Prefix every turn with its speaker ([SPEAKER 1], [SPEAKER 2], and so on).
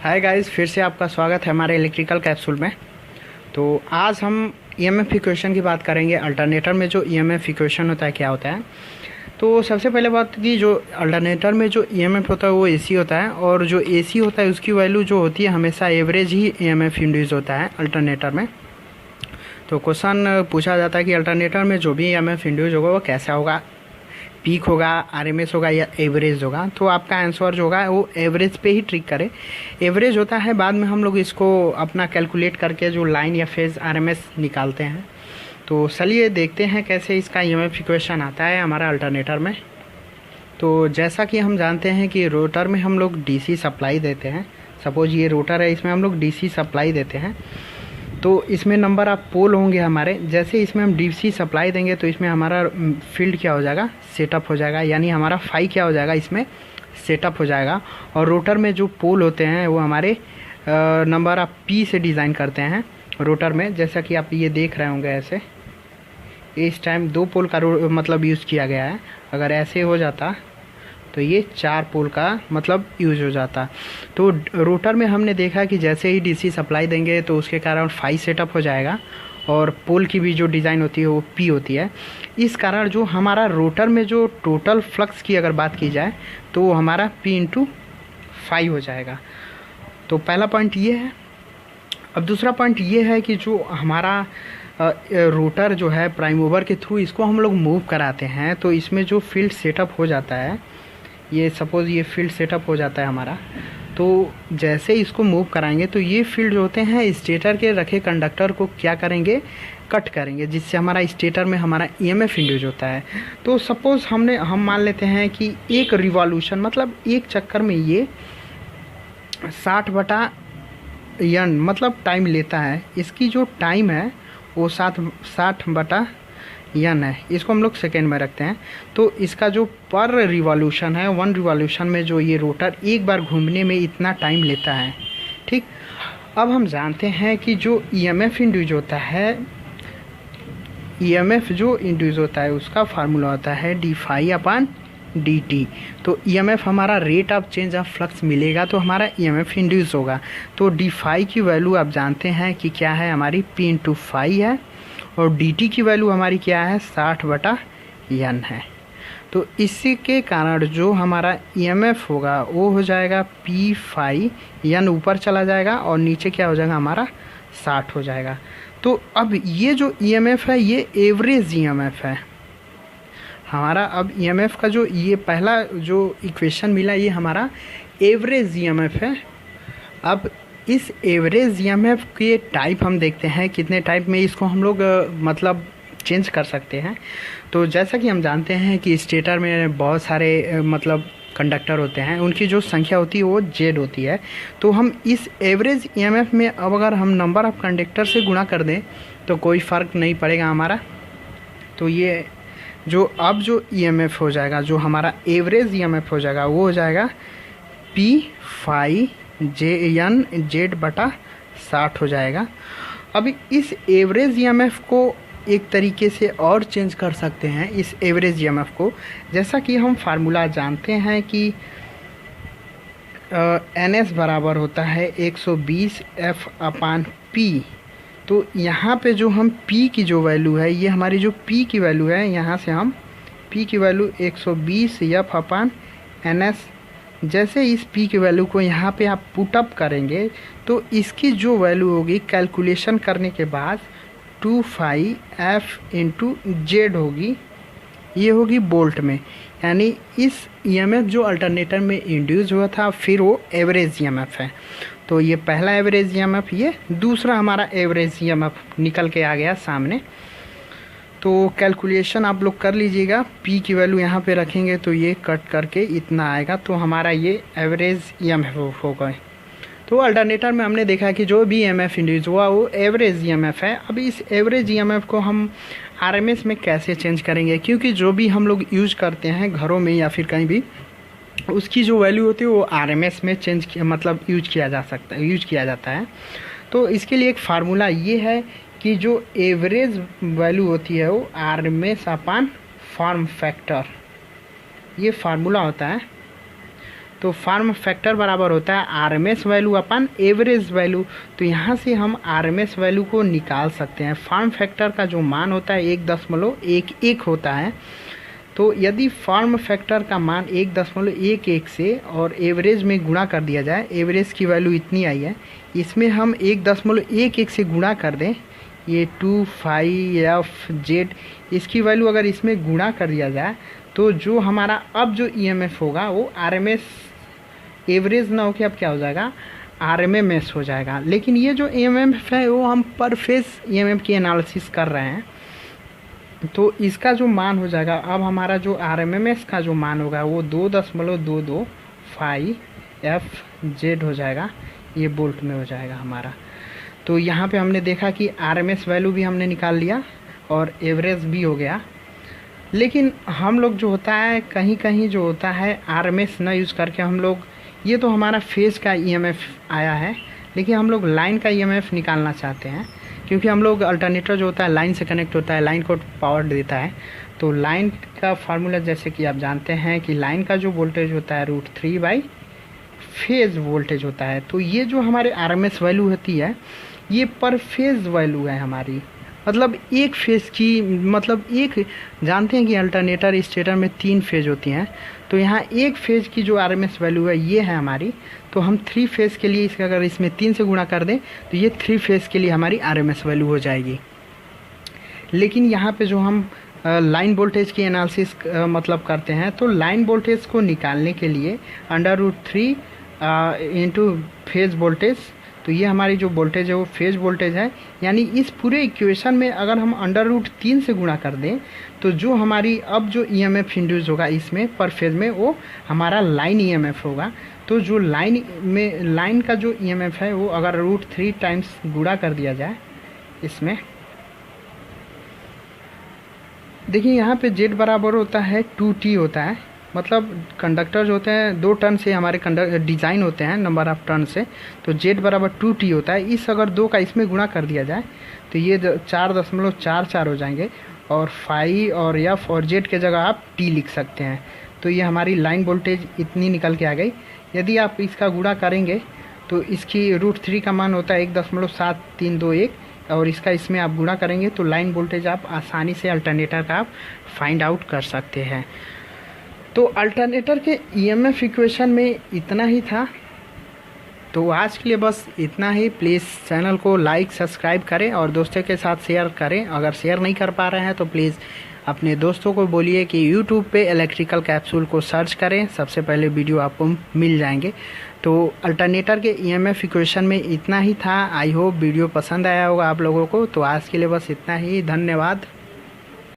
[SPEAKER 1] Hi guys, फिर से आपका स्वागत है हमारे इलेक्ट्रिकल कैप्सूल में। तो आज हम ईएमएफ इक्वेशन की बात करेंगे। अल्टरनेटर में जो ईएमएफ इक्वेशन होता है क्या होता है। तो सबसे पहले बात की, जो अल्टरनेटर में जो ईएमएफ होता है वो एसी होता है, और जो एसी होता है उसकी वैल्यू जो होती है हमेशा एवरेज ही ईएमएफ इंड्यूस होता है अल्टरनेटर में। तो क्वेश्चन पूछा जाता है कि अल्टरनेटर में जो भी ईएमएफ इंड्यूस होगा वो कैसा होगा, पीक होगा, आरएमएस होगा या एवरेज होगा। तो आपका आंसर जो होगा वो एवरेज पे ही ट्रिक करें। एवरेज होता है, बाद में हम लोग इसको अपना कैलकुलेट करके जो लाइन या फेज आरएमएस निकालते हैं। तो चलिए देखते हैं कैसे इसका ईएमएफ इक्वेशन आता है हमारा अल्टरनेटर में। तो जैसा कि हम जानते हैं कि रोटर में हम लोग डीसी सप्लाई देते हैं। सपोज ये रोटर है, इसमें हम लोग डीसी सप्लाई देते हैं। तो इसमें नंबर ऑफ पोल होंगे हमारे। जैसे इसमें हम डीसी सप्लाई देंगे तो इसमें हमारा फील्ड क्या हो जाएगा, सेटअप हो जाएगा, यानी हमारा फाई क्या हो जाएगा, इसमें सेटअप हो जाएगा। और रोटर में जो पोल होते हैं वो हमारे नंबर ऑफ पी से डिज़ाइन करते हैं रोटर में। जैसा कि आप ये देख रहे होंगे, ऐसे इस टाइम 2 पोल का मतलब यूज़ किया गया है। अगर ऐसे हो जाता तो ये 4 पोल का मतलब यूज हो जाता। तो रोटर में हमने देखा कि जैसे ही डीसी सप्लाई देंगे तो उसके कारण फाई सेटअप हो जाएगा, और पोल की भी जो डिज़ाइन होती है वो पी होती है। इस कारण जो हमारा रोटर में जो टोटल फ्लक्स की अगर बात की जाए तो वो हमारा पी इंटू फाई हो जाएगा। तो पहला पॉइंट ये है। अब दूसरा पॉइंट ये है कि जो हमारा रोटर जो है प्राइम मूवर के थ्रू इसको हम लोग मूव कराते हैं, तो इसमें जो फील्ड सेटअप हो जाता है, ये सपोज़ ये फील्ड सेटअप हो जाता है हमारा। तो जैसे इसको मूव कराएंगे तो ये फील्ड जो होते हैं स्टेटर के रखे कंडक्टर को क्या करेंगे, कट करेंगे, जिससे हमारा स्टेटर में हमारा ईएमएफ इंड्यूस होता है। तो सपोज़ हम मान लेते हैं कि एक रिवॉल्यूशन मतलब एक चक्कर में ये 60/n मतलब टाइम लेता है। इसकी जो टाइम है वो 60/n है। इसको हम लोग सेकेंड में रखते हैं। तो इसका जो पर रिवॉल्यूशन है, 1 रिवॉल्यूशन में जो ये रोटर एक बार घूमने में इतना टाइम लेता है। ठीक, अब हम जानते हैं कि जो ईएमएफ इंड्यूस होता है, ईएमएफ जो इंड्यूस होता है उसका फार्मूला होता है d∅/dt। तो ईएमएफ हमारा rate of change of flux मिलेगा तो हमारा ईएमएफ इंड्यूस होगा। तो d∅ की वैल्यू आप जानते हैं कि क्या है, हमारी p इंटू फाई है, और dt की वैल्यू हमारी क्या है, 60/n है। तो इसी के कारण जो हमारा ईएमएफ होगा वो हो जाएगा p∅n, ऊपर चला जाएगा और नीचे क्या हो जाएगा, हमारा 60 हो जाएगा। तो अब ये जो ईएमएफ है ये एवरेज ईएमएफ है हमारा। अब ईएमएफ का जो ये पहला जो इक्वेशन मिला ये हमारा एवरेज ईएमएफ है। अब इस एवरेज ईएमएफ के टाइप हम देखते हैं, कितने टाइप में इसको हम लोग मतलब चेंज कर सकते हैं। तो जैसा कि हम जानते हैं कि स्टेटर में बहुत सारे मतलब कंडक्टर होते हैं, उनकी जो संख्या होती है वो जेड होती है। तो हम इस एवरेज ईएमएफ में अब अगर हम नंबर ऑफ कंडक्टर से गुणा कर दें तो कोई फ़र्क नहीं पड़ेगा हमारा। तो ये जो अब जो ईएमएफ हो जाएगा, जो हमारा एवरेज ईएमएफ हो जाएगा वो हो जाएगा p∅n/z/60 हो जाएगा। अभी इस एवरेज ईएमएफ को एक तरीके से और चेंज कर सकते हैं। इस एवरेज ईएमएफ को, जैसा कि हम फार्मूला जानते हैं कि NS बराबर होता है 120F/P। तो यहाँ पे जो हम P की जो वैल्यू है, ये हमारी जो P की वैल्यू है, यहाँ से हम P की वैल्यू 120F/NS। जैसे इस P की वैल्यू को यहाँ पे आप पुट अप करेंगे तो इसकी जो वैल्यू होगी कैलकुलेशन करने के बाद 25F/Z होगी। ये होगी बोल्ट में, यानी इस ईएमएफ जो अल्टरनेटर में इंड्यूस हुआ था फिर वो एवरेज ईएमएफ है। तो ये पहला एवरेज ईएमएफ, ये दूसरा हमारा एवरेज ईएमएफ निकल के आ गया सामने। तो कैलकुलेशन आप लोग कर लीजिएगा। P की वैल्यू यहाँ पे रखेंगे तो ये कट करके इतना आएगा, तो हमारा ये एवरेज ईएमएफ हो गए। तो अल्टरनेटर में हमने देखा कि जो भी ईएमएफ इंड्यूस हुआ वो एवरेज ईएमएफ है। अब इस एवरेज ईएमएफ को हम आरएमएस में कैसे चेंज करेंगे, क्योंकि जो भी हम लोग यूज करते हैं घरों में या फिर कहीं भी, उसकी जो वैल्यू होती है वो आरएमएस में चेंज मतलब यूज किया जाता है। तो इसके लिए एक फार्मूला ये है कि जो एवरेज वैल्यू होती है वो आरएमएस/फॉर्म फैक्टर, ये फार्मूला होता है। तो फॉर्म फैक्टर बराबर होता है आरएमएस वैल्यू अपन एवरेज वैल्यू। तो यहाँ से हम आरएमएस वैल्यू को निकाल सकते हैं। फॉर्म फैक्टर का जो मान होता है 1.11 होता है। तो यदि फॉर्म फैक्टर का मान 1.11 से और एवरेज में गुणा कर दिया जाए, एवरेज की वैल्यू इतनी आई है, इसमें हम 1.11 से गुणा कर दें, ये 25FZ इसकी वैल्यू अगर इसमें गुणा कर दिया जाए तो जो हमारा अब जो ईएमएफ होगा वो आरएमएस एवरेज ना होकर अब क्या हो जाएगा, आरएमएस हो जाएगा। लेकिन ये जो ईएमएफ है वो हम पर फेज ईएमएफ की एनालिसिस कर रहे हैं, तो इसका जो मान हो जाएगा अब हमारा जो आरएमएस का जो मान होगा वो 2.225FZ हो जाएगा, ये बोल्ट में हो जाएगा हमारा। तो यहाँ पे हमने देखा कि आरएमएस वैल्यू भी हमने निकाल लिया और एवरेज भी हो गया। लेकिन हम लोग जो होता है कहीं कहीं जो होता है आरएमएस ना यूज़ करके हम लोग, ये तो हमारा फेज का ईएमएफ आया है, लेकिन हम लोग लाइन का ईएमएफ निकालना चाहते हैं, क्योंकि हम लोग अल्टरनेटर जो होता है लाइन से कनेक्ट होता है, लाइन को पावर देता है। तो लाइन का फार्मूला जैसे कि आप जानते हैं कि लाइन का जो वोल्टेज होता है √3 फेज वोल्टेज होता है। तो ये जो हमारे आरएमएस वैल्यू होती है ये पर फेज वैल्यू है हमारी, मतलब एक फेज की, मतलब एक जानते हैं कि अल्टरनेटर स्टेटर में 3 फेज होती हैं, तो यहाँ एक फेज की जो आरएमएस वैल्यू है ये है हमारी। तो हम 3 फेज के लिए इसका अगर इसमें 3 से गुणा कर दें तो ये 3 फेज के लिए हमारी आरएमएस वैल्यू हो जाएगी। लेकिन यहाँ पे जो हम लाइन वोल्टेज की एनालिसिस मतलब करते हैं, तो लाइन वोल्टेज को निकालने के लिए √3 इंटू फेज वोल्टेज, तो ये हमारी जो वोल्टेज है वो फेज वोल्टेज है। यानी इस पूरे इक्वेशन में अगर हम √3 से गुणा कर दें तो जो हमारी अब जो ईएमएफ इंड्यूस होगा इसमें पर फेज में वो हमारा लाइन ईएमएफ होगा। तो जो लाइन का जो ईएमएफ है वो अगर √3 टाइम्स गुणा कर दिया जाए इसमें, देखिए यहाँ पे Z बराबर होता है 2T होता है, मतलब कंडक्टर जो होते हैं 2 टर्न से हमारे डिज़ाइन होते हैं नंबर ऑफ टर्न से, तो Z बराबर 2T होता है। इस अगर 2 का इसमें गुणा कर दिया जाए तो ये 4.44 हो जाएंगे, और फाई और F और Z के जगह आप T लिख सकते हैं। तो ये हमारी लाइन वोल्टेज इतनी निकल के आ गई। यदि आप इसका गुणा करेंगे तो इसकी √3 का मान होता है 1.7321, और इसका इसमें आप गुणा करेंगे तो लाइन वोल्टेज आप आसानी से अल्टरनेटर का आप फाइंड आउट कर सकते हैं। तो अल्टरनेटर के ईएमएफ इक्वेशन में इतना ही था। तो आज के लिए बस इतना ही। प्लीज़ चैनल को लाइक सब्सक्राइब करें और दोस्तों के साथ शेयर करें। अगर शेयर नहीं कर पा रहे हैं तो प्लीज़ अपने दोस्तों को बोलिए कि यूट्यूब पे इलेक्ट्रिकल कैप्सूल को सर्च करें, सबसे पहले वीडियो आपको मिल जाएंगे। तो अल्टरनेटर के ईएमएफ इक्वेशन में इतना ही था। आई होप वीडियो पसंद आया होगा आप लोगों को। तो आज के लिए बस इतना ही। धन्यवाद।